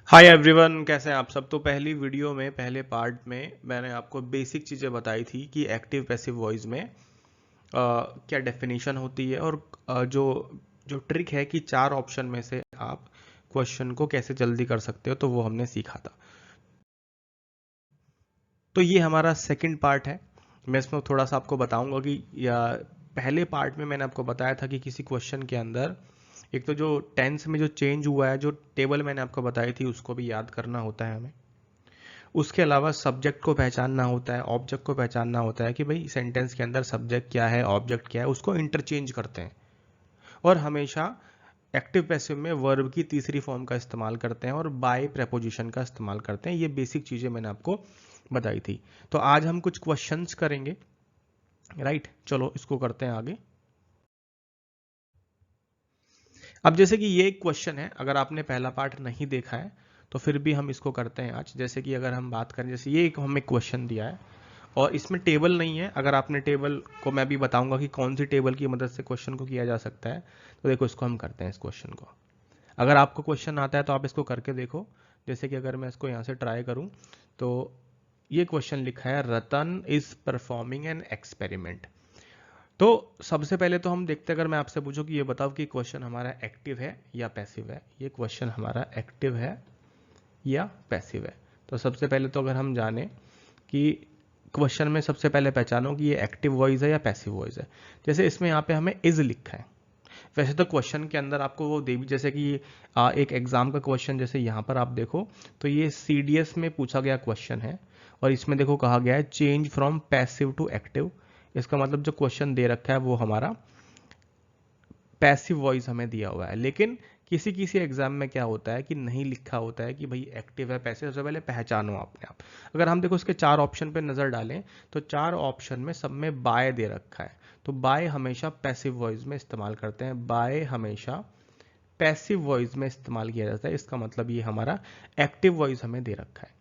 Hi everyone, कैसे हैं आप सब। तो पहली वीडियो में पहले पार्ट में मैंने आपको बेसिक चीज़ें बताई थी कि एक्टिव पैसिव वॉइस में क्या डेफिनेशन होती है और जो जो ट्रिक है कि चार ऑप्शन में से आप क्वेश्चन को कैसे जल्दी कर सकते हो, तो वो हमने सीखा था। तो ये हमारा सेकंड पार्ट है। मैं इसमें थोड़ा सा आपको बताऊंगा कि पहले पार्ट में मैंने आपको बताया था कि किसी क्वेश्चन के अंदर एक तो जो टेंस में जो चेंज हुआ है, जो टेबल मैंने आपको बताई थी, उसको भी याद करना होता है हमें। उसके अलावा सब्जेक्ट को पहचानना होता है, ऑब्जेक्ट को पहचानना होता है कि भाई सेंटेंस के अंदर सब्जेक्ट क्या है, ऑब्जेक्ट क्या है, उसको इंटरचेंज करते हैं। और हमेशा एक्टिव पैसिव में वर्ब की तीसरी फॉर्म का इस्तेमाल करते हैं और बाय प्रेपोजिशन का इस्तेमाल करते हैं। ये बेसिक चीजें मैंने आपको बताई थी। तो आज हम कुछ क्वेश्चंस करेंगे। राइट, चलो इसको करते हैं आगे। अब जैसे कि ये एक क्वेश्चन है, अगर आपने पहला पार्ट नहीं देखा है तो फिर भी हम इसको करते हैं आज। जैसे कि अगर हम बात करें, जैसे ये एक हमें क्वेश्चन दिया है और इसमें टेबल नहीं है। अगर आपने टेबल को, मैं भी बताऊंगा कि कौन सी टेबल की मदद से क्वेश्चन को किया जा सकता है। तो देखो, इसको हम करते हैं इस क्वेश्चन को। अगर आपको क्वेश्चन आता है तो आप इसको करके देखो। जैसे कि अगर मैं इसको यहाँ से ट्राई करूँ तो ये क्वेश्चन लिखा है, रतन इज परफॉर्मिंग एन एक्सपेरिमेंट। तो सबसे पहले तो हम देखते हैं, अगर मैं आपसे पूछूं कि ये बताओ कि क्वेश्चन हमारा एक्टिव है या पैसिव है। ये क्वेश्चन हमारा एक्टिव है या पैसिव है। तो सबसे पहले तो अगर हम जाने कि क्वेश्चन में सबसे पहले पहचानो कि ये एक्टिव वॉइस है या पैसिव वॉइस है। जैसे इसमें यहाँ पे हमें इज लिखा है। वैसे तो क्वेश्चन के अंदर आपको वो दे भी, जैसे कि एक एग्जाम का क्वेश्चन, जैसे यहाँ पर आप देखो तो ये सीडीएस में पूछा गया क्वेश्चन है और इसमें देखो कहा गया है change from passive to active. इसका मतलब जो क्वेश्चन दे रखा है वो हमारा पैसिव वॉइस हमें दिया हुआ है। लेकिन किसी किसी एग्जाम में क्या होता है कि नहीं लिखा होता है कि भाई एक्टिव है पैसिव। सबसे पहले पहचानो अपने आप। अगर हम देखो इसके चार ऑप्शन पे नजर डालें तो चार ऑप्शन में सब में बाय दे रखा है। तो बाय हमेशा पैसिव वॉइस में इस्तेमाल करते हैं। बाय हमेशा पैसिव वॉइस में इस्तेमाल किया जाता है। इसका मतलब ये हमारा एक्टिव वॉइस हमें दे रखा है।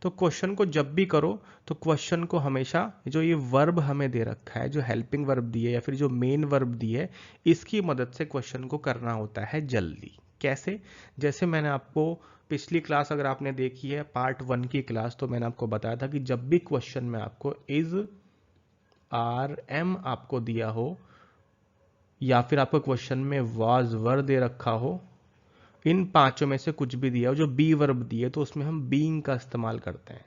तो क्वेश्चन को जब भी करो तो क्वेश्चन को हमेशा जो ये वर्ब हमें दे रखा है, जो हेल्पिंग वर्ब दी है या फिर जो मेन वर्ब दी है, इसकी मदद से क्वेश्चन को करना होता है जल्दी। कैसे? जैसे मैंने आपको पिछली क्लास अगर आपने देखी है पार्ट 1 की क्लास, तो मैंने आपको बताया था कि जब भी क्वेश्चन में आपको इज, आर, एम आपको दिया हो या फिर आपको क्वेश्चन में वाज, वर दे रखा हो, इन पांचों में से कुछ भी दिया हो, जो बी वर्ब दिए, तो उसमें हम बीइंग का इस्तेमाल करते हैं।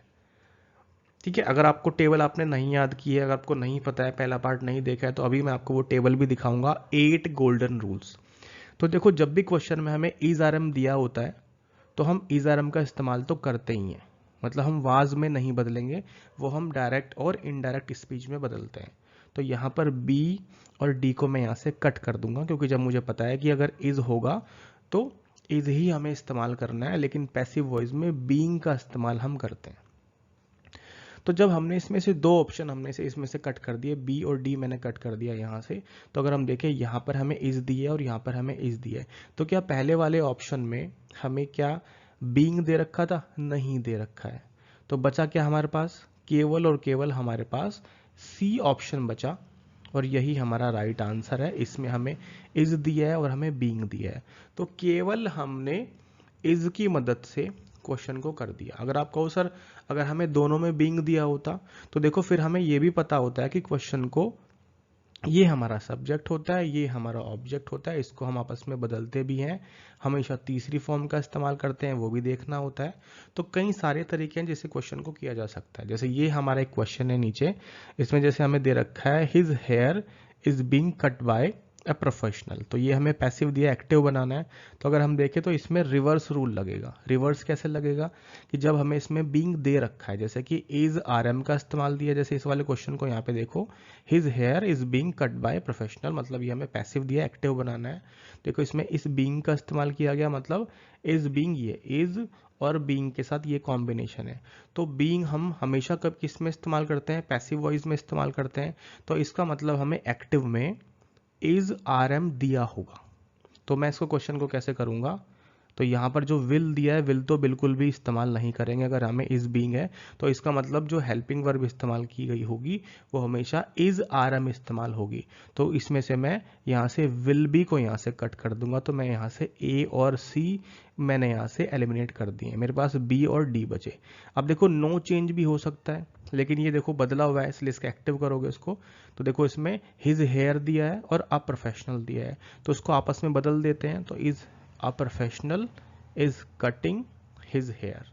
ठीक है। अगर आपको टेबल आपने नहीं याद की है, अगर आपको नहीं पता है, पहला पार्ट नहीं देखा है, तो अभी मैं आपको वो टेबल भी दिखाऊंगा, 8 गोल्डन रूल्स। तो देखो, जब भी क्वेश्चन में हमें इज आर एम दिया होता है तो हम इज आर एम का इस्तेमाल तो करते ही हैं। मतलब हम वाज में नहीं बदलेंगे, वो हम डायरेक्ट और इनडायरेक्ट स्पीच में बदलते हैं। तो यहाँ पर बी और डी को मैं यहाँ से कट कर दूंगा, क्योंकि जब मुझे पता है कि अगर इज होगा तो इज ही हमें इस्तेमाल करना है, लेकिन पैसिव वॉइस में बीइंग का इस्तेमाल हम करते हैं। तो जब हमने इसमें से दो ऑप्शन हमने से इसमें से कट कर दिए, बी और डी मैंने कट कर दिया यहाँ से। तो अगर हम देखें, यहाँ पर हमें इज दिया है और यहाँ पर हमें इज दिया है। तो क्या पहले वाले ऑप्शन में हमें क्या बीइंग दे रखा था? नहीं दे रखा है। तो बचा क्या हमारे पास? केवल और केवल हमारे पास सी ऑप्शन बचा और यही हमारा राइट आंसर है। इसमें हमें इज दिया है और हमें बीइंग दिया है। तो केवल हमने इज की मदद से क्वेश्चन को कर दिया। अगर आप कहो सर, अगर हमें दोनों में बीइंग दिया होता, तो देखो फिर हमें ये भी पता होता है कि क्वेश्चन को, ये हमारा सब्जेक्ट होता है, ये हमारा ऑब्जेक्ट होता है, इसको हम आपस में बदलते भी हैं, हमेशा तीसरी फॉर्म का इस्तेमाल करते हैं, वो भी देखना होता है। तो कई सारे तरीके हैं जिससे क्वेश्चन को किया जा सकता है। जैसे ये हमारा एक क्वेश्चन है नीचे, इसमें जैसे हमें दे रखा है his here is being cut by a professional. तो ये हमें पैसिव दिया, एक्टिव बनाना है। तो अगर हम देखें तो इसमें रिवर्स रूल लगेगा। रिवर्स कैसे लगेगा? कि जब हमें इसमें बीइंग दे रखा है, जैसे कि इज आर एम का इस्तेमाल दिया, जैसे इस वाले क्वेश्चन को यहाँ पे देखो, his here is being cut by professional, मतलब ये हमें पैसिव दिया, एक्टिव बनाना है। देखो इसमें इस बीइंग का इस्तेमाल किया गया, मतलब इज बीइंग, ये इज और बीइंग के साथ ये कॉम्बिनेशन है। तो बीइंग हम हमेशा कब किस में इस्तेमाल करते हैं? पैसिव वॉइस में इस्तेमाल करते हैं। तो इसका मतलब हमें एक्टिव में इज आर एम दिया होगा। तो मैं इसको क्वेश्चन को कैसे करूंगा? तो यहाँ पर जो विल दिया है, विल तो बिल्कुल भी इस्तेमाल नहीं करेंगे अगर हमें इज बीइंग है। तो इसका मतलब जो हेल्पिंग वर्ब इस्तेमाल की गई होगी वो हमेशा इज आरएम इस्तेमाल होगी। तो इसमें से मैं यहाँ से विल बी को यहाँ से कट कर दूंगा, तो मैं यहाँ से ए और सी मैंने यहाँ से एलिमिनेट कर दिए, मेरे पास बी और डी बचे। अब देखो नो चेंज भी हो सकता है, लेकिन ये देखो बदला हुआ है इसलिए इसका एक्टिव करोगे इसको, तो देखो इसमें हिज हेयर दिया है और अ प्रोफेशनल दिया है, तो इसको आपस में बदल देते हैं। तो is a professional is cutting his hair,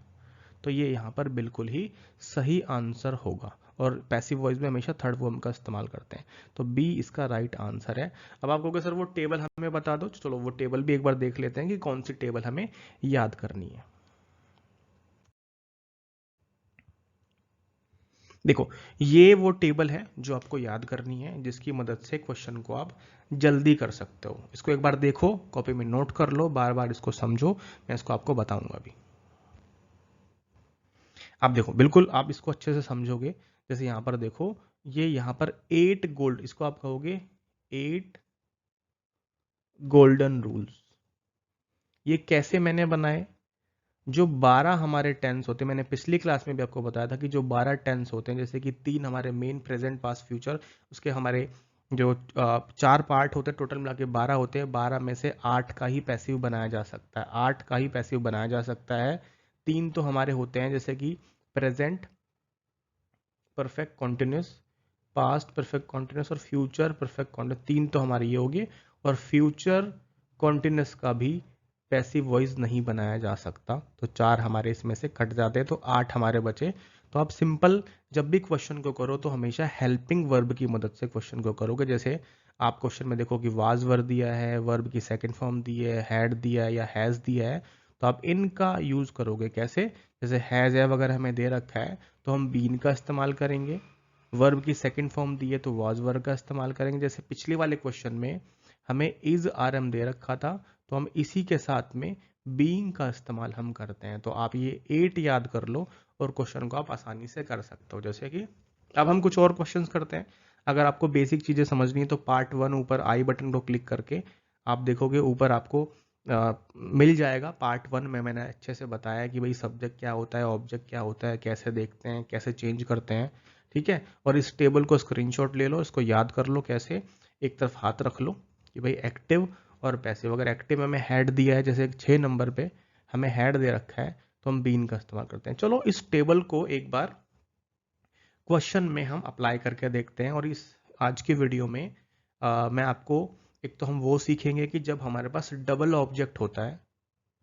तो ये यहाँ पर बिल्कुल ही सही आंसर होगा। और पैसिव वॉइस में हमेशा थर्ड फॉर्म का इस्तेमाल करते हैं, तो बी इसका राइट आंसर है। अब आप कहोगे सर वो टेबल हमें बता दो, चलो वो टेबल भी एक बार देख लेते हैं कि कौन सी टेबल हमें याद करनी है। देखो ये वो टेबल है जो आपको याद करनी है, जिसकी मदद से क्वेश्चन को आप जल्दी कर सकते हो। इसको एक बार देखो, कॉपी में नोट कर लो, बार बार इसको समझो, मैं इसको आपको बताऊंगा अभी। आप देखो बिल्कुल आप इसको अच्छे से समझोगे। जैसे यहां पर देखो, ये यहां पर 8 गोल्ड, इसको आप कहोगे 8 गोल्डन रूल्स। ये कैसे मैंने बनाए? जो 12 हमारे टेंस होते हैं, मैंने पिछली क्लास में भी आपको बताया था कि जो 12 टेंस होते हैं, जैसे कि 3 हमारे मेन, प्रेजेंट, पास्ट, फ्यूचर, उसके हमारे जो 4 पार्ट होते हैं, टोटल मिला के 12 होते हैं। 12 में से 8 का ही पैसिव बनाया जा सकता है, 8 का ही पैसिव बनाया जा सकता है। 3 तो हमारे होते हैं जैसे कि present perfect continuous, past perfect continuous और फ्यूचर परफेक्ट कॉन्टिन्यूस। 3 तो हमारे ये हो गए, और फ्यूचर कॉन्टिन्यूस का भी पैसिव वॉइस नहीं बनाया जा सकता, तो 4 हमारे इसमें से कट जाते हैं, तो 8 हमारे बचे। तो आप सिंपल जब भी क्वेश्चन को करो तो हमेशा हेल्पिंग वर्ब की मदद से क्वेश्चन को करोगे। जैसे आप क्वेश्चन में देखो कि वाज वर्ब दिया है, वर्ब की सेकंड फॉर्म दी है, हैड दिया है या हैज दिया है, तो आप इनका यूज करोगे कैसे? जैसे हैज है अगर हमें दे रखा है तो हम बीन का इस्तेमाल करेंगे। वर्ब की सेकंड फॉर्म दी है तो वाज वर्ब का इस्तेमाल करेंगे। जैसे पिछले वाले क्वेश्चन में हमें इज आरएम दे रखा था, तो हम इसी के साथ में बीइंग का इस्तेमाल हम करते हैं। तो आप ये 8 याद कर लो और क्वेश्चन को आप आसानी से कर सकते हो। जैसे कि अब हम कुछ और क्वेश्चंस करते हैं। अगर आपको बेसिक चीजें समझनी है तो पार्ट 1 ऊपर आई बटन को क्लिक करके आप देखोगे ऊपर आपको मिल जाएगा। पार्ट 1 में मैंने अच्छे से बताया कि भाई सब्जेक्ट क्या होता है, ऑब्जेक्ट क्या होता है, कैसे देखते हैं, कैसे चेंज करते हैं, ठीक है। और इस टेबल को स्क्रीनशॉट ले लो, इसको याद कर लो कैसे। एक तरफ हाथ रख लो कि भाई एक्टिव और पैसिव। अगर एक्टिव में हमें हेड दिया है, जैसे 6 नंबर पे हमें हेड दे रखा है, तो हम बीन का इस्तेमाल करते हैं। चलो इस टेबल को एक बार क्वेश्चन में हम अप्लाई करके देखते हैं। और इस आज की वीडियो में मैं आपको, एक तो हम वो सीखेंगे कि जब हमारे पास डबल ऑब्जेक्ट होता है,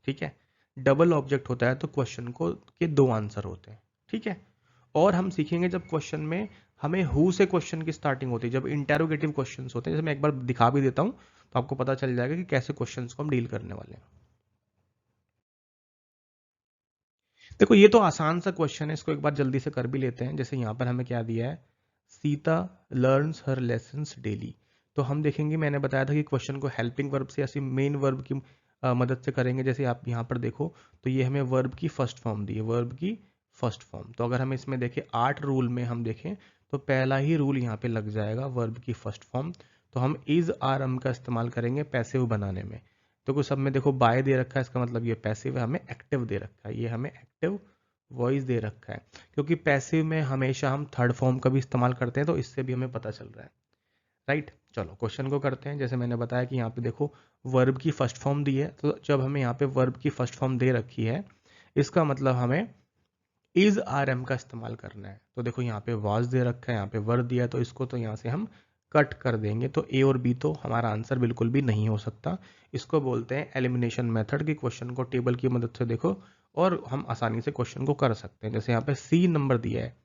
ठीक है, डबल ऑब्जेक्ट होता है तो क्वेश्चन को के 2 आंसर होते हैं, ठीक है। और हम सीखेंगे जब क्वेश्चन में हमें हु से क्वेश्चन की स्टार्टिंग होती है, जब इंटेरोगेटिव क्वेश्चंस होते हैं। जैसे मैं एक बार दिखा भी देता हूं तो आपको पता चल जाएगा कि कैसे क्वेश्चंस को हम डील करने वाले हैं। देखो ये तो आसान सा क्वेश्चन है, इसको एक बार जल्दी से कर भी लेते हैं। जैसे यहाँ पर हमें क्या दिया है, सीता लर्न्स हर लेसन्स डेली। तो हम देखेंगे, मैंने बताया था कि क्वेश्चन को हेल्पिंग वर्ब से या मेन वर्ब की मदद से करेंगे। जैसे आप यहाँ पर देखो तो ये हमें वर्ब की फर्स्ट फॉर्म दी है, वर्ब की फर्स्ट फॉर्म। तो अगर हम इसमें देखें 8 रूल में हम देखें तो पहला ही रूल यहाँ पे लग जाएगा, वर्ब की फर्स्ट फॉर्म। तो हम इज आर एम का इस्तेमाल करेंगे पैसिव बनाने में। तो कुछ सब में देखो बाय दे रखा है, इसका मतलब ये पैसिव है, हमें एक्टिव दे रखा है, ये हमें एक्टिव वॉइस दे रखा है। क्योंकि पैसिव में हमेशा हम थर्ड फॉर्म का भी इस्तेमाल करते हैं, तो इससे भी हमें पता चल रहा है, राइट। चलो क्वेश्चन को करते हैं। जैसे मैंने बताया कि यहाँ पे देखो वर्ब की फर्स्ट फॉर्म दी है, तो जब हमें यहाँ पे वर्ब की फर्स्ट फॉर्म दे रखी है, इसका मतलब हमें इज आर एम का इस्तेमाल करना है। तो देखो यहाँ पे वाज दे रखा है, यहाँ पे वर्ब दिया है, तो इसको तो यहाँ से हम कट कर देंगे। तो ए और बी तो हमारा आंसर बिल्कुल भी नहीं हो सकता। इसको बोलते हैं एलिमिनेशन मेथड, की क्वेश्चन को टेबल की मदद से देखो और हम आसानी से क्वेश्चन को कर सकते हैं। जैसे यहाँ पे सी नंबर दिया है,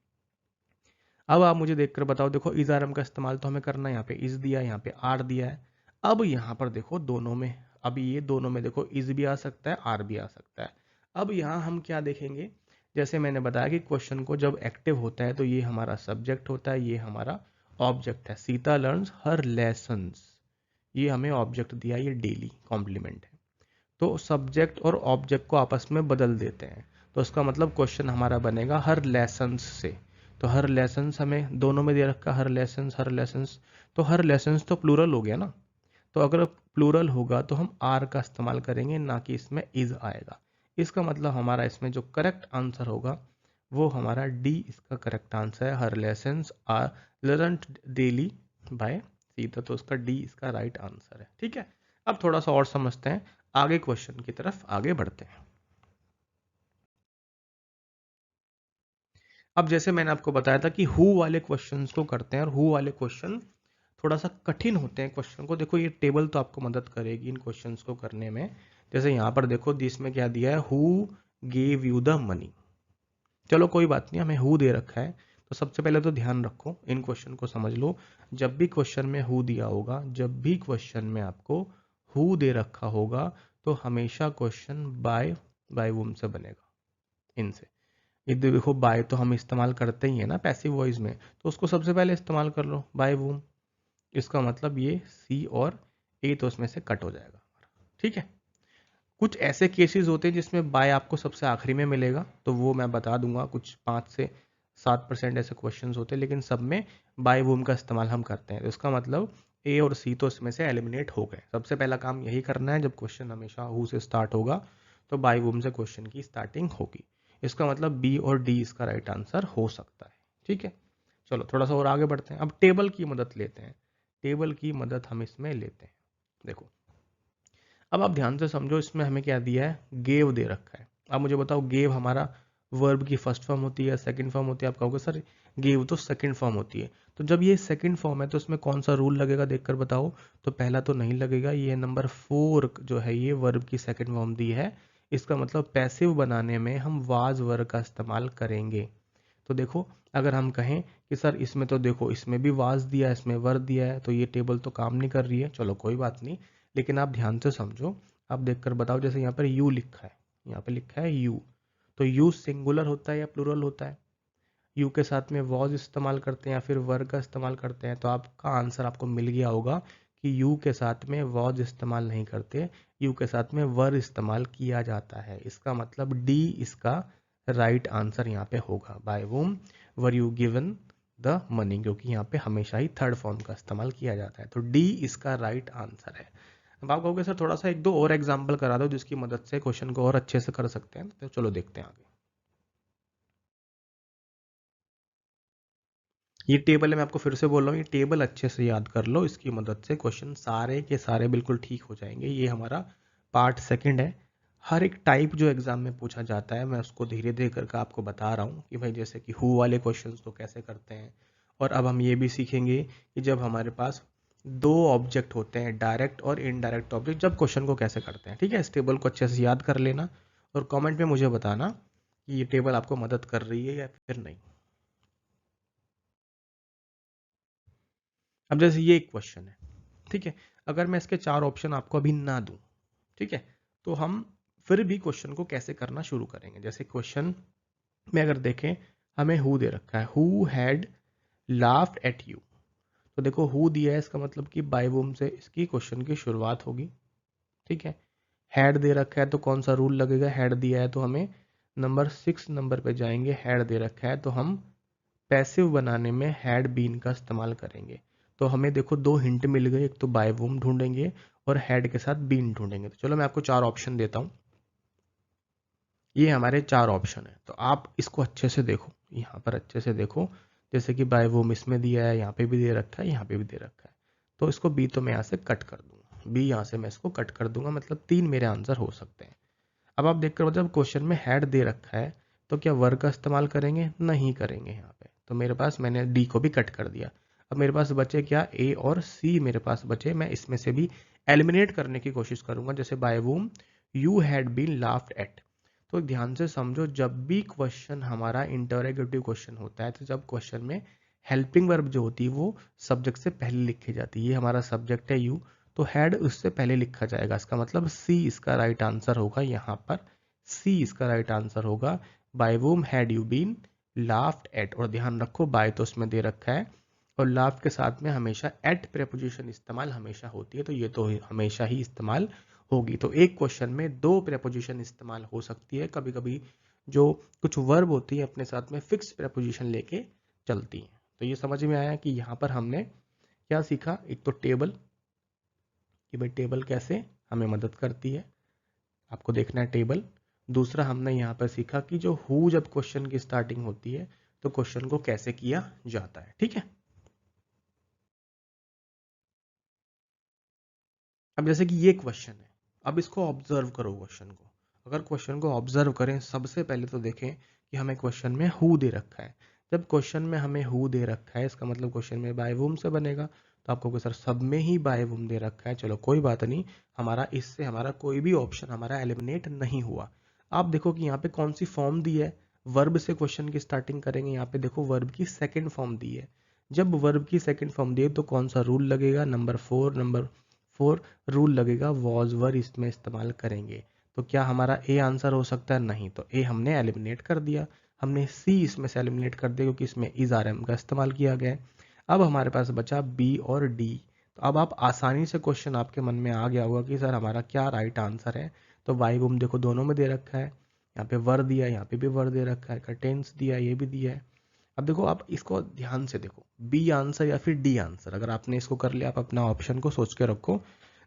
अब आप मुझे देखकर बताओ, देखो इज आर एम का इस्तेमाल तो हमें करना है। यहाँ पे इज दिया है, यहाँ पे आर दिया है। अब यहाँ पर देखो दोनों में, अब ये दोनों में देखो इज भी आ सकता है, आर भी आ सकता है। अब यहाँ हम क्या देखेंगे, जैसे मैंने बताया कि क्वेश्चन को जब एक्टिव होता है तो ये हमारा सब्जेक्ट होता है, ये हमारा ऑब्जेक्ट है। सीता लर्न्स हर लेसन्स, ये हमें ऑब्जेक्ट दिया, ये डेली कॉम्प्लीमेंट है। तो सब्जेक्ट और ऑब्जेक्ट को आपस में बदल देते हैं, तो इसका मतलब क्वेश्चन हमारा बनेगा हर लेसन्स से। तो हर लेसन्स हमें दोनों में दे रखा, हर लेसन्स, हर लेसन्स, तो हर लेसन्स तो प्लूरल हो गया ना। तो अगर प्लूरल होगा तो हम आर का इस्तेमाल करेंगे, ना कि इसमें इज आएगा। इसका मतलब हमारा इसमें जो करेक्ट आंसर होगा वो हमारा डी इसका करेक्ट आंसर है। Her lessons are learned daily by Sita, तो उसका डी इसका राइट आंसर है। ठीक है, अब थोड़ा सा और समझते हैं, आगे क्वेश्चन की तरफ आगे बढ़ते हैं। अब जैसे मैंने आपको बताया था कि हु वाले क्वेश्चंस को करते हैं, और हु वाले क्वेश्चन थोड़ा सा कठिन होते हैं। क्वेश्चन को देखो, ये टेबल तो आपको मदद करेगी इन क्वेश्चंस को करने में। जैसे यहाँ पर देखो, इसमें क्या दिया है, who gave you the money. चलो कोई बात नहीं, हमें हु दे रखा है, तो सबसे पहले तो ध्यान रखो, इन क्वेश्चन को समझ लो। जब भी क्वेश्चन में हु दिया होगा, जब भी क्वेश्चन में आपको हु दे रखा होगा, तो हमेशा क्वेश्चन बाय वुम से बनेगा, इनसे। ये देखो, बाय तो हम इस्तेमाल करते ही है ना पैसिव वॉइस में, तो उसको सबसे पहले इस्तेमाल कर लो, बाय वूम। इसका मतलब ये सी और ए तो उसमें से कट हो जाएगा। ठीक है, कुछ ऐसे केसेस होते हैं जिसमें बाय आपको सबसे आखिरी में मिलेगा, तो वो मैं बता दूंगा। कुछ 5 से 7% ऐसे क्वेश्चंस होते हैं, लेकिन सब में बाय वूम का इस्तेमाल हम करते हैं। तो इसका मतलब ए और सी तो इसमें से एलिमिनेट हो गए। सबसे पहला काम यही करना है, जब क्वेश्चन हमेशा हु से स्टार्ट होगा तो बाय वूम से क्वेश्चन की स्टार्टिंग होगी। इसका मतलब बी और डी इसका राइट आंसर हो सकता है। ठीक है, चलो थोड़ा सा और आगे बढ़ते हैं। अब टेबल की मदद लेते हैं, टेबल की मदद हम इसमें लेते हैं। देखो, अब आप ध्यान से समझो, इसमें हमें क्या दिया है, गेव दे रखा है। अब मुझे बताओ, गेव हमारा वर्ब की फर्स्ट फॉर्म होती है, सेकंड फॉर्म होती है? आप कहोगे सर गेव तो सेकंड फॉर्म होती है। तो जब ये सेकंड फॉर्म है तो इसमें कौन सा रूल लगेगा, देखकर बताओ। तो पहला तो नहीं लगेगा, ये नंबर 4 जो है ये वर्ब की सेकंड फॉर्म दी है। इसका मतलब पैसिव बनाने में हम वाज वर्ब का इस्तेमाल करेंगे। तो देखो, अगर हम कहें कि सर इसमें तो देखो, इसमें भी वाज दिया है, इसमें वर्ब दिया है, तो ये टेबल तो काम नहीं कर रही है। चलो कोई बात नहीं, लेकिन आप ध्यान से समझो, आप देखकर बताओ। जैसे यहाँ पर यू लिखा है, यहाँ पे लिखा है यू, तो यू सिंगुलर होता है या प्लूरल होता है? यू के साथ में वॉज इस्तेमाल करते हैं या फिर वर्ग का इस्तेमाल करते हैं? तो आपका आंसर आपको मिल गया होगा कि यू के साथ में वॉज इस्तेमाल नहीं करते, यू के साथ में वर इस्तेमाल किया जाता है। इसका मतलब डी इसका राइट आंसर यहाँ पे होगा। By whom were you given the money, क्योंकि यहाँ पे हमेशा ही थर्ड फॉर्म का इस्तेमाल किया जाता है, तो डी इसका राइट आंसर है। अब आप कहोगे सर थोड़ा सा एक दो और एग्जाम्पल करा दो जिसकी मदद से क्वेश्चन को और अच्छे से कर सकते हैं, तो चलो देखते हैं आगे। ये टेबल है, मैं आपको फिर से बोल रहा हूँ, ये टेबल अच्छे से याद कर लो, इसकी मदद से क्वेश्चन सारे के सारे बिल्कुल ठीक हो जाएंगे। ये हमारा पार्ट सेकंड है। हर एक टाइप जो एग्जाम में पूछा जाता है मैं उसको धीरे धीरे करके आपको बता रहा हूँ कि भाई जैसे कि हु वाले क्वेश्चंस तो कैसे करते हैं। और अब हम ये भी सीखेंगे कि जब हमारे पास दो ऑब्जेक्ट होते हैं, डायरेक्ट और इनडायरेक्ट ऑब्जेक्ट, जब क्वेश्चन को कैसे करते हैं। ठीक है, इस टेबल को अच्छे से याद कर लेना और कमेंट में मुझे बताना कि ये टेबल आपको मदद कर रही है या फिर नहीं। अब जैसे ये एक क्वेश्चन है, ठीक है, अगर मैं इसके 4 ऑप्शन आपको अभी ना दूं, ठीक है, तो हम फिर भी क्वेश्चन को कैसे करना शुरू करेंगे। जैसे क्वेश्चन में अगर देखें, हमें हु दे रखा है, who had laughed eight you. तो देखो हु दिया है, इसका मतलब कि बाय वुम से इसकी क्वेश्चन की शुरुआत होगी। ठीक है, हैड दे रखा है तो कौन सा रूल लगेगा, हैड दिया है तो हमें नंबर 6 नंबर पे जाएंगे। हैड दे रखा है तो हम पैसिव बनाने में हैड बीन का इस्तेमाल करेंगे। तो हमें देखो दो हिंट मिल गए, एक तो बाय वूम ढूंढेंगे और हैड के साथ बीन ढूंढेंगे। तो चलो मैं आपको 4 ऑप्शन देता हूँ, ये हमारे 4 ऑप्शन है, तो आप इसको अच्छे से देखो, यहाँ पर अच्छे से देखो। जैसे कि बाय वूम इसमें दिया है, यहाँ पे भी दे रखा है, यहाँ पे भी दे रखा है, तो इसको बी तो मैं यहाँ से कट कर दूंगा, बी यहाँ से मैं इसको कट कर दूंगा, मतलब 3 मेरे आंसर हो सकते हैं। अब आप देखकर मतलब क्वेश्चन में हैड दे रखा है तो क्या वर्ग का इस्तेमाल करेंगे, नहीं करेंगे यहाँ पे, तो मेरे पास मैंने डी को भी कट कर दिया। अब मेरे पास बचे क्या, ए और सी मेरे पास बचे, मैं इसमें से भी एलिमिनेट करने की कोशिश करूंगा। जैसे by whom you had been laughed at. तो ध्यान से समझो, जब भी क्वेश्चन हमारा इंटरोगेटिव क्वेश्चन होता है, तो जब क्वेश्चन में हेल्पिंग वर्ब जो होती है वो सब्जेक्ट से पहले लिखी जाती है। ये हमारा सब्जेक्ट है यू, तो हैड उससे पहले लिखा जाएगा। इसका मतलब सी इसका राइट आंसर होगा, यहाँ पर सी इसका राइट आंसर होगा। By whom had you been laughed at, और ध्यान रखो बाय तो उसमें दे रखा है और लाफ्ड के साथ में हमेशा एट प्रेपोजिशन इस्तेमाल हमेशा होती है, तो ये तो हमेशा ही इस्तेमाल होगी। तो एक क्वेश्चन में दो प्रेपोजिशन इस्तेमाल हो सकती है। कभी कभी जो कुछ वर्ब होती है अपने साथ में फिक्स प्रेपोजिशन लेके चलती हैं। तो ये समझ में आया कि यहाँ पर हमने क्या सीखा, एक तो टेबल कि भाई टेबल कैसे हमें मदद करती है, आपको देखना है टेबल। दूसरा हमने यहाँ पर सीखा कि जो हु जब क्वेश्चन की स्टार्टिंग होती है तो क्वेश्चन को कैसे किया जाता है। ठीक है, अब जैसे कि ये क्वेश्चन है, अब इसको ऑब्जर्व करो क्वेश्चन को। अगर क्वेश्चन को ऑब्जर्व करें, सबसे पहले तो देखें कि हमें क्वेश्चन में हु दे रखा है। जब क्वेश्चन में हमें हु दे रखा है, इसका मतलब क्वेश्चन में बाय वुम से बनेगा। तो आपको कोई सर सब में ही बाय वुम दे रखा है, चलो कोई बात नहीं, हमारा इससे हमारा कोई भी ऑप्शन हमारा एलिमिनेट नहीं हुआ। आप देखो कि यहाँ पे कौन सी फॉर्म दी है, वर्ब से क्वेश्चन की स्टार्टिंग करेंगे। यहाँ पे देखो वर्ब की सेकेंड फॉर्म दी है। जब वर्ब की सेकेंड फॉर्म दी है तो कौन सा रूल लगेगा, नंबर 4 रूल लगेगा, वॉज वर इसमें इस्तेमाल करेंगे। तो क्या हमारा ए आंसर हो सकता है, नहीं, तो ए हमने एलिमिनेट कर दिया। हमने सी इसमें से एलिमिनेट कर दिया क्योंकि इसमें इज आर एम का इस्तेमाल किया गया है। अब हमारे पास बचा बी और डी। तो अब आप आसानी से क्वेश्चन आपके मन में आ गया होगा कि सर हमारा क्या राइट आंसर है। तो वाई बुम देखो दोनों में दे रखा है, यहाँ पे वर दिया, यहाँ पे भी वर दे रखा है, टेंस दिया, ये भी दिया है। अब देखो आप इसको ध्यान से देखो, बी आंसर या फिर डी आंसर, अगर आपने इसको कर लिया, आप अपना ऑप्शन को सोच के रखो।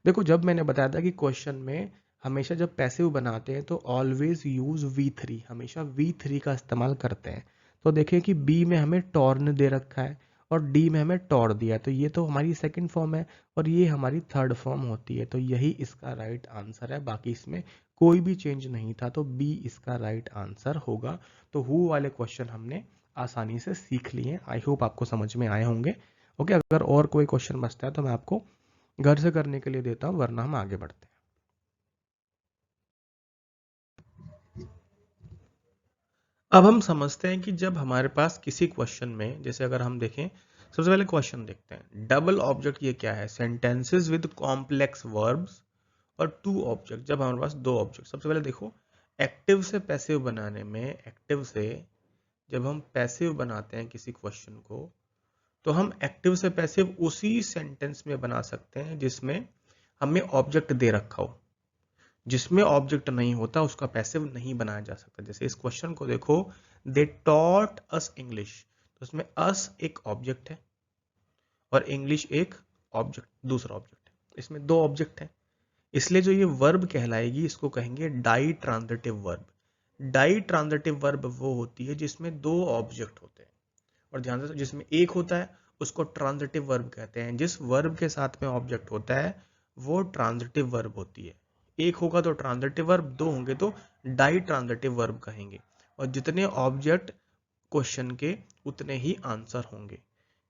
देखो जब मैंने बताया था कि क्वेश्चन में हमेशा जब पैसिव बनाते हैं तो ऑलवेज यूज V3, हमेशा V3 का इस्तेमाल करते हैं। तो देखें कि बी में हमें टॉर्न दे रखा है और डी में हमें टॉर दिया है, तो ये तो हमारी सेकंड फॉर्म है और ये हमारी थर्ड फॉर्म होती है। तो यही इसका राइट आंसर है, बाकी इसमें कोई भी चेंज नहीं था, तो बी इसका राइट आंसर होगा। तो हु वाले क्वेश्चन हमने आसानी से सीख लिए। आई होप आपको समझ में आए होंगे। ओके, अगर और कोई क्वेश्चन बचता है तो मैं आपको घर से करने के लिए देता हूं, वरना हम आगे बढ़ते हैं। अब हम समझते हैं कि जब हमारे पास किसी क्वेश्चन में, जैसे अगर हम देखें, सबसे पहले क्वेश्चन देखते हैं। डबल ऑब्जेक्ट ये क्या है, सेंटेंसेस विद कॉम्प्लेक्स वर्ब्स और टू ऑब्जेक्ट। जब हमारे पास दो ऑब्जेक्ट, सबसे पहले देखो एक्टिव से पैसिव बनाने में, एक्टिव से जब हम पैसिव बनाते हैं किसी क्वेश्चन को, तो हम एक्टिव से पैसिव उसी सेंटेंस में बना सकते हैं जिसमें हमें ऑब्जेक्ट दे रखा हो। जिसमें ऑब्जेक्ट नहीं होता उसका पैसिव नहीं बनाया जा सकता। जैसे इस क्वेश्चन को देखो, दे टॉट अस इंग्लिश, तो उसमें अस एक ऑब्जेक्ट है और इंग्लिश एक ऑब्जेक्ट, दूसरा ऑब्जेक्ट है। इसमें दो ऑब्जेक्ट है, इसलिए जो ये वर्ब कहलाएगी इसको कहेंगे ditransitive verb. Ditransitive verb वो होती है जिसमें दो ऑब्जेक्ट होते हैं, और ध्यान से जिसमें एक होता है उसको ट्रांजिटिव वर्ब कहते हैं। जिस वर्ब के साथ में ऑब्जेक्ट होता है वो ट्रांजिटिव वर्ब होती है। एक होगा तो ट्रांजिटिव वर्ब, दो होंगे तो डाई ट्रांजिटिव वर्ब कहेंगे। और जितने ऑब्जेक्ट क्वेश्चन के उतने ही आंसर होंगे।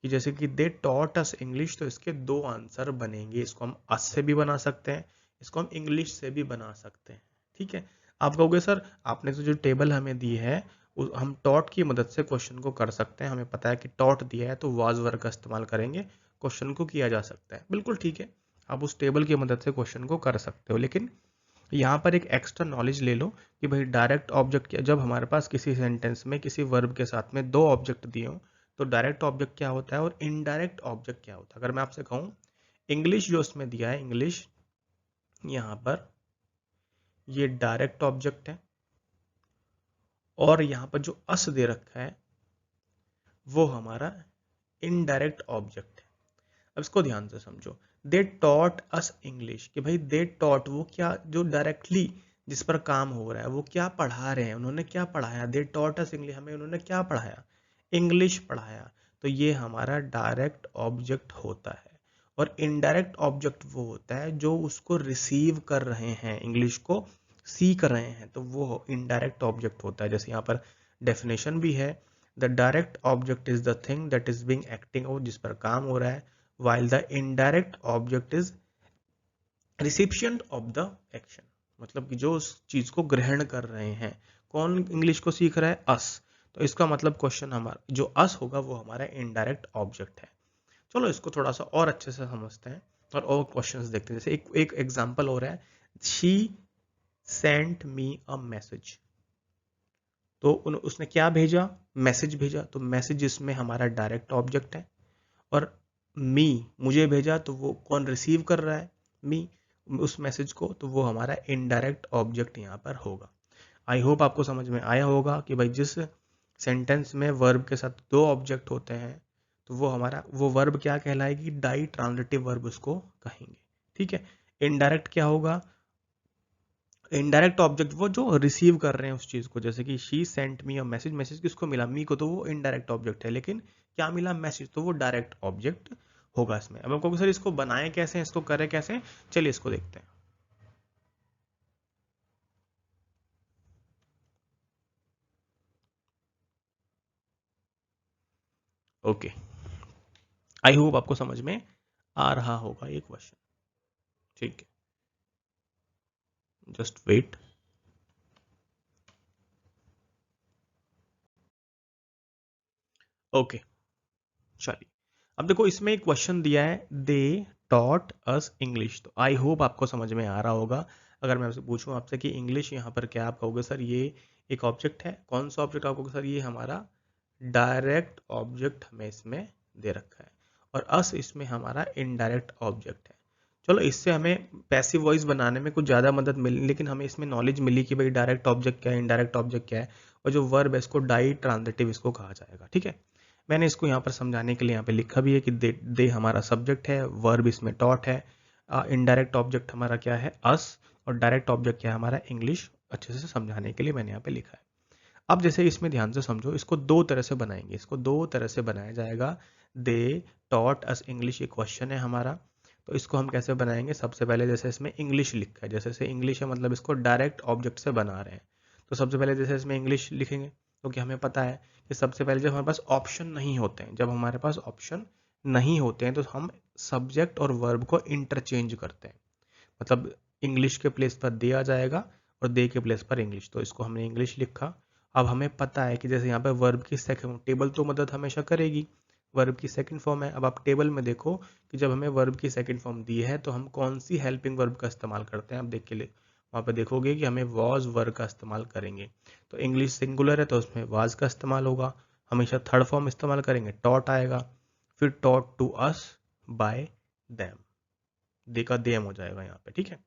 कि जैसे कि दे टॉट अस इंग्लिश, तो इसके दो आंसर बनेंगे। इसको हम अस से भी बना सकते हैं, इसको हम इंग्लिश से भी बना सकते हैं। ठीक है, आप कहोगे सर आपने तो जो टेबल हमें दी है हम टॉट की मदद से क्वेश्चन को कर सकते हैं, हमें पता है कि टॉट दिया है तो वाज वर्ब का इस्तेमाल करेंगे, क्वेश्चन को किया जा सकता है। बिल्कुल ठीक है, आप उस टेबल की मदद से क्वेश्चन को कर सकते हो, लेकिन यहाँ पर एक एक्स्ट्रा नॉलेज ले लो कि भाई डायरेक्ट ऑब्जेक्ट क्या। जब हमारे पास किसी सेंटेंस में किसी वर्ब के साथ में दो ऑब्जेक्ट दिए हो तो डायरेक्ट ऑब्जेक्ट क्या होता है और इनडायरेक्ट ऑब्जेक्ट क्या होता है। अगर मैं आपसे कहूँ इंग्लिश जो उसमें दिया है, इंग्लिश यहाँ पर ये डायरेक्ट ऑब्जेक्ट है, और यहाँ पर जो अस दे रखा है वो हमारा इनडायरेक्ट ऑब्जेक्ट है। अब इसको ध्यान से समझो, दे टॉट अस इंग्लिश, कि भाई दे टॉट वो क्या, जो डायरेक्टली जिस पर काम हो रहा है वो क्या पढ़ा रहे हैं, उन्होंने क्या पढ़ाया। दे टॉट अस इंग्लिश, हमें उन्होंने क्या पढ़ाया, इंग्लिश पढ़ाया। तो ये हमारा डायरेक्ट ऑब्जेक्ट होता है। और इनडायरेक्ट ऑब्जेक्ट वो होता है जो उसको रिसीव कर रहे हैं, इंग्लिश को सीख रहे हैं, तो वो इनडायरेक्ट ऑब्जेक्ट होता है। जैसे यहाँ पर डेफिनेशन भी है, the direct object is the thing that is being acting, और जिस पर काम हो रहा है, while the indirect object is recipient of the action, मतलब कि जो उस चीज को ग्रहण कर रहे हैं। कौन इंग्लिश को सीख रहा है, अस। तो इसका मतलब क्वेश्चन हमारा जो अस होगा वो हमारा इनडायरेक्ट ऑब्जेक्ट है। चलो इसको थोड़ा सा और अच्छे से समझते हैं और क्वेश्चंस देखते हैं। जैसे एक एग्जांपल हो रहा है, she sent me a message, तो उसने क्या भेजा, मैसेज भेजा। तो मैसेज इसमें हमारा डायरेक्ट ऑब्जेक्ट है। और मी मुझे भेजा, तो वो कौन रिसीव कर रहा है, मी उस मैसेज को, तो वो हमारा इनडायरेक्ट ऑब्जेक्ट यहाँ पर होगा। आई होप आपको समझ में आया होगा कि भाई जिस सेंटेंस में वर्ब के साथ दो ऑब्जेक्ट होते हैं तो वो हमारा वो वर्ब क्या कहलाएगी, डाई ट्रांजिटिव वर्ब उसको कहेंगे। ठीक है, इनडायरेक्ट क्या होगा? इनडायरेक्ट ऑब्जेक्ट वो जो रिसीव कर रहे हैं उस चीज को, जैसे कि she sent me a message, message किसको मिला? मी को, तो वो इनडायरेक्ट ऑब्जेक्ट है, लेकिन क्या मिला? मैसेज, तो वो डायरेक्ट ऑब्जेक्ट होगा इसमें। अब आपको सर इसको बनाए कैसे, इसको करे कैसे, चलिए इसको देखते हैं। ओके, आई होप आपको समझ में आ रहा होगा ये क्वेश्चन। ठीक है, जस्ट वेट। ओके, चलिए अब देखो इसमें एक क्वेश्चन दिया है, दे टॉट अस इंग्लिश। तो आई होप आपको समझ में आ रहा होगा। अगर मैं आपसे पूछूं आपसे कि इंग्लिश यहाँ पर क्या, आप कहोगे सर ये एक ऑब्जेक्ट है। कौन सा ऑब्जेक्ट? आप कहोगे सर ये हमारा डायरेक्ट ऑब्जेक्ट हमें इसमें दे रखा है, और अस इसमें हमारा इनडायरेक्ट ऑब्जेक्ट है। चलो इससे हमें पैसिव वॉइस बनाने में कुछ ज़्यादा मदद मिली, लेकिन हमें इसमें नॉलेज मिली कि भाई डायरेक्ट ऑब्जेक्ट क्या है, इनडायरेक्ट ऑब्जेक्ट क्या है, और जो वर्ब है इसको डाई ट्रांजिटिव इसको कहा जाएगा। ठीक है, मैंने इसको यहाँ पर समझाने के लिए यहाँ पे लिखा भी है कि दे हमारा सब्जेक्ट है, वर्ब इसमें टॉट है, इनडायरेक्ट ऑब्जेक्ट हमारा क्या है? अस, और डायरेक्ट ऑब्जेक्ट क्या है हमारा? इंग्लिश। अच्छे से समझाने के लिए मैंने यहाँ पे लिखा है। अब जैसे इसमें ध्यान से समझो, इसको दो तरह से बनाएंगे, इसको दो तरह से बनाया जाएगा। दे टॉट अस इंग्लिश, ये क्वेश्चन है हमारा, तो इसको हम कैसे बनाएंगे? सबसे पहले जैसे इसमें इंग्लिश लिखा है, जैसे इंग्लिश है मतलब इसको डायरेक्ट ऑब्जेक्ट से बना रहे हैं, तो सबसे पहले जैसे इसमें इंग्लिश लिखेंगे, क्योंकि हमें पता है कि सबसे पहले जब हमारे पास ऑप्शन नहीं होते हैं, जब हमारे पास ऑप्शन नहीं होते हैं तो हम सब्जेक्ट और वर्ब को इंटरचेंज करते हैं। मतलब इंग्लिश के प्लेस पर दे आ जाएगा और दे के प्लेस पर इंग्लिश, तो इसको हमने इंग्लिश लिखा। अब हमें पता है कि जैसे यहाँ पे वर्ब की सेकंड टेबल तो मदद हमेशा करेगी, वर्ब की सेकंड फॉर्म है। अब आप टेबल में देखो कि जब हमें वर्ब की सेकंड फॉर्म दी है तो हम कौन सी हेल्पिंग वर्ब का इस्तेमाल करते हैं, आप देख के लिए वहाँ पे देखोगे कि हमें वॉज वर्ब का इस्तेमाल करेंगे। तो इंग्लिश सिंगुलर है तो उसमें वाज का इस्तेमाल होगा, हमेशा थर्ड फॉर्म इस्तेमाल करेंगे, टॉट आएगा, फिर taught to us by them, they का देम हो जाएगा यहाँ पे। ठीक है,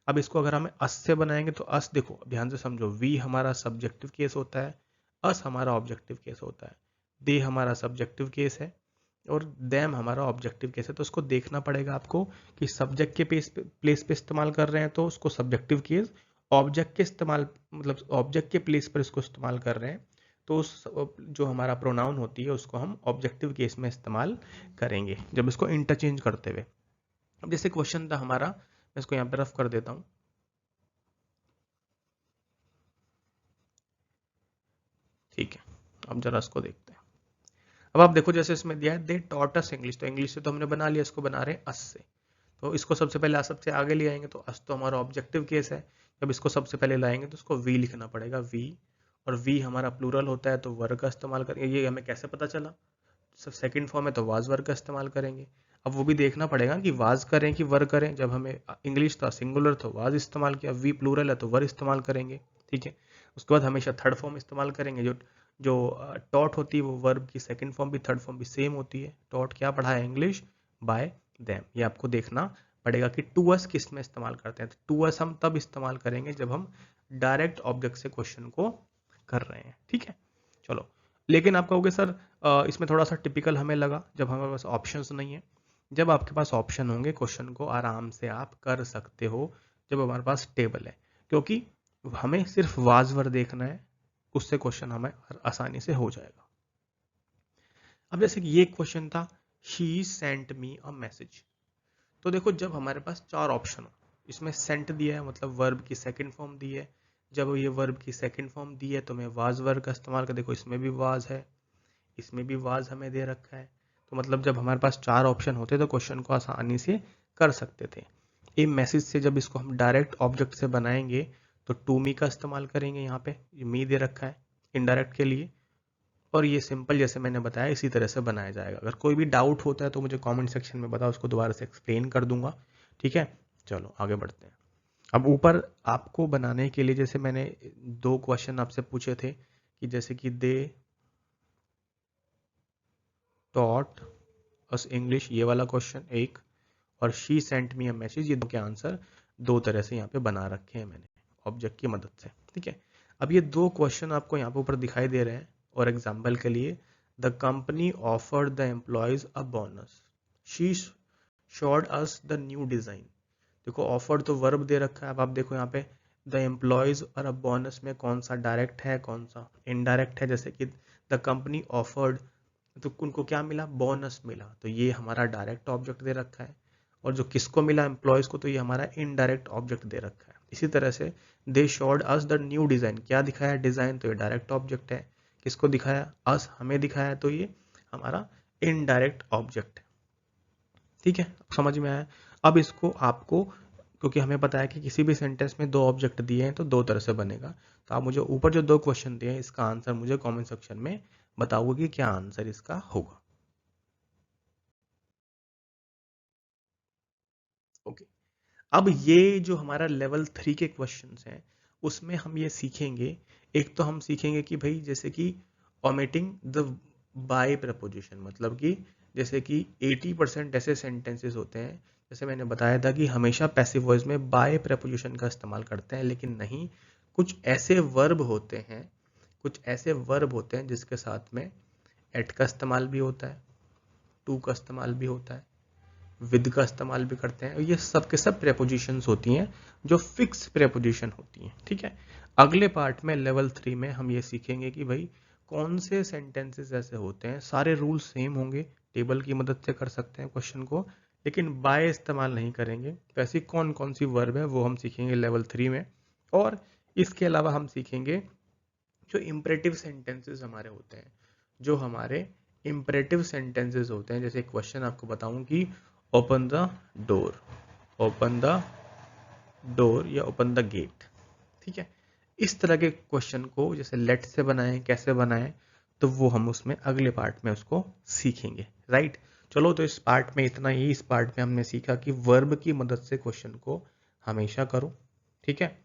अब इसको अगर हमें अस से बनाएंगे तो अस, देखो ध्यान से समझो, वी हमारा सब्जेक्टिव केस होता है, अस हमारा ऑब्जेक्टिव केस होता है, दे हमारा सब्जेक्टिव केस है, और देम हमारा ऑब्जेक्टिव केस है। तो उसको देखना पड़ेगा आपको कि सब्जेक्ट के प्लेस पे इस्तेमाल कर रहे हैं तो उसको सब्जेक्टिव केस, ऑब्जेक्ट के इस्तेमाल मतलब ऑब्जेक्ट के प्लेस पर इसको इस्तेमाल कर रहे हैं तो उस जो हमारा प्रोनाउन होती है उसको हम ऑब्जेक्टिव केस में इस्तेमाल करेंगे जब इसको इंटरचेंज करते हुए। अब जैसे क्वेश्चन था हमारा, मैं इसको यहाँ पे रफ कर देता हूँ। ठीक है, अब जरा इसको देखते हैं। अब आप देखो जैसे इसमें दिया है दे टॉट अस इंग्लिश, तो इंग्लिश से तो हमने बना लिया, इसको बना रहे हैं अस से, तो इसको सबसे पहले सबसे आगे ले आएंगे, तो अस तो हमारा ऑब्जेक्टिव केस है, जब इसको सबसे पहले लाएंगे तो उसको वी लिखना पड़ेगा, वी, और वी हमारा प्लूरल होता है तो वर्ग का इस्तेमाल करेंगे। ये हमें कैसे पता चला? सेकंड फॉर्म है तो वाज वर्ग का इस्तेमाल करेंगे। अब वो भी देखना पड़ेगा कि वाज करें कि वर्ग करें, जब हमें इंग्लिश था सिंगुलर तो वाज इस्तेमाल किया, वी प्लूरल है तो वर्ग इस्तेमाल करेंगे। ठीक है, उसके बाद हमेशा थर्ड फॉर्म इस्तेमाल करेंगे, जो जो टॉट होती है वो वर्ब की सेकंड फॉर्म भी थर्ड फॉर्म भी सेम होती है। टॉट क्या पढ़ा है? English by them. ये आपको देखना पड़ेगा कि टू अस किस में इस्तेमाल करते हैं, तो टू अस हम तब इस्तेमाल करेंगे जब हम डायरेक्ट ऑब्जेक्ट से क्वेश्चन को कर रहे हैं। ठीक है, चलो, लेकिन आप कहोगे सर इसमें थोड़ा सा टिपिकल हमें लगा जब हमारे पास ऑप्शंस नहीं है। जब आपके पास ऑप्शन होंगे क्वेश्चन को आराम से आप कर सकते हो, जब हमारे पास टेबल है, क्योंकि हमें सिर्फ वाजवर देखना है, उससे क्वेश्चन हमें आसानी से हो जाएगा। अब जैसे कि ये क्वेश्चन था, she sent me a message, तो देखो जब हमारे पास चार ऑप्शन हो, इसमें सेंट दिया है मतलब वर्ब की सेकंड फॉर्म दी है, जब ये वर्ब की सेकंड फॉर्म दी है तो मैं वाज वर्ब का इस्तेमाल कर, देखो इसमें भी वाज है, इसमें भी वाज हमें दे रखा है, तो मतलब जब हमारे पास चार ऑप्शन होते तो क्वेश्चन को आसानी से कर सकते थे। ए मैसेज से जब इसको हम डायरेक्ट ऑब्जेक्ट से बनाएंगे तो टू मी का इस्तेमाल करेंगे, यहाँ पे मी दे रखा है इनडायरेक्ट के लिए, और ये सिंपल जैसे मैंने बताया इसी तरह से बनाया जाएगा। अगर कोई भी डाउट होता है तो मुझे कमेंट सेक्शन में बताओ, उसको दोबारा से एक्सप्लेन कर दूंगा। ठीक है, चलो आगे बढ़ते हैं। अब ऊपर आपको बनाने के लिए जैसे मैंने दो क्वेश्चन आपसे पूछे थे कि जैसे कि दे टॉट अस इंग्लिश, ये वाला क्वेश्चन एक, और she sent me a message, ये दो के आंसर दो तरह से यहाँ पे बना रखे हैं मैंने ऑब्जेक्ट की मदद से। ठीक है, अब ये दो क्वेश्चन आपको यहाँ पे ऊपर दिखाई दे रहे हैं, और एग्जाम्पल के लिए the company offered the employees a bonus, she showed us the new design, देखो ऑफर्ड तो वर्ब दे रखा है, अब आप देखो यहाँ पे द एम्प्लॉयज और अब बोनस में कौन सा डायरेक्ट है कौन सा इनडायरेक्ट है, जैसे कि द कंपनी ऑफर्ड, तो उनको क्या मिला, बोनस मिला, तो ये हमारा डायरेक्ट ऑब्जेक्ट दे रखा है। और जो किसको मिला, एम्प्लॉयज को, तो ये हमारा इनडायरेक्ट ऑब्जेक्ट दे रखा है। इसी तरह से they showed us the new design, क्या दिखाया डिजाइन, तो ये डायरेक्ट ऑब्जेक्ट है। किसको दिखाया, अस, हमें दिखाया, तो ये हमारा इनडायरेक्ट ऑब्जेक्ट है। ठीक है, समझ में आया। अब इसको आपको, क्योंकि हमें पता है कि किसी भी सेंटेंस में दो ऑब्जेक्ट दिए हैं तो दो तरह से बनेगा, तो आप मुझे ऊपर जो दो क्वेश्चन दिए हैं इसका आंसर मुझे कमेंट सेक्शन में बताओगे कि क्या आंसर इसका होगा। ओके, अब ये जो हमारा लेवल 3 के क्वेश्चंस हैं उसमें हम ये सीखेंगे, एक तो हम सीखेंगे कि भाई जैसे कि ओमिटिंग द बाय प्रपोजिशन, मतलब कि जैसे कि 80% ऐसे सेंटेंसेस होते हैं, जैसे मैंने बताया था कि हमेशा पैसिव वॉइस में बाय प्रपोजिशन का इस्तेमाल करते हैं, लेकिन नहीं, कुछ ऐसे वर्ब होते हैं, कुछ ऐसे वर्ब होते हैं जिसके साथ में एट का इस्तेमाल भी होता है, टू का इस्तेमाल भी होता है, विद का इस्तेमाल भी करते हैं, और ये सब के सब प्रेपोजिशंस होती हैं जो फिक्स प्रेपोजिशन होती हैं। ठीक है, अगले पार्ट में लेवल 3 में हम ये सीखेंगे कि भाई कौन से सेंटेंसेस ऐसे होते हैं, सारे रूल सेम होंगे, टेबल की मदद से कर सकते हैं क्वेश्चन को, लेकिन बाय इस्तेमाल नहीं करेंगे, तो ऐसी कौन कौन सी वर्ब है वो हम सीखेंगे लेवल 3 में। और इसके अलावा हम सीखेंगे जो इम्परेटिव सेंटेंसेस हमारे होते हैं, जो हमारे इम्परेटिव सेंटेंसेस होते हैं, जैसे क्वेश्चन आपको बताऊं कि open the door, open the door या ओपन द गेट। ठीक है, इस तरह के क्वेश्चन को जैसे लेट से बनाएं, कैसे बनाएं, तो वो हम उसमें अगले पार्ट में उसको सीखेंगे। राइट, चलो तो इस पार्ट में इतना ही। इस पार्ट में हमने सीखा कि वर्ब की मदद से क्वेश्चन को हमेशा करो। ठीक है,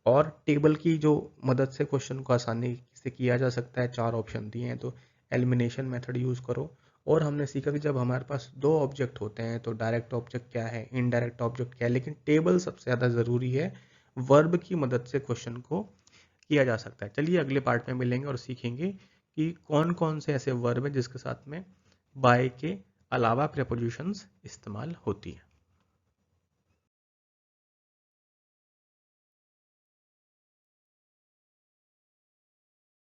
और टेबल की जो मदद से क्वेश्चन को आसानी से किया जा सकता है, चार ऑप्शन दिए हैं तो एलिमिनेशन मेथड यूज करो। और हमने सीखा कि जब हमारे पास दो ऑब्जेक्ट होते हैं तो डायरेक्ट ऑब्जेक्ट क्या है, इनडायरेक्ट ऑब्जेक्ट क्या है, लेकिन टेबल सबसे ज़्यादा ज़रूरी है, वर्ब की मदद से क्वेश्चन को किया जा सकता है। चलिए अगले पार्ट में मिलेंगे और सीखेंगे कि कौन कौन से ऐसे वर्ब हैं जिसके साथ में बाय के अलावा प्रेपोजिशंस इस्तेमाल होती है।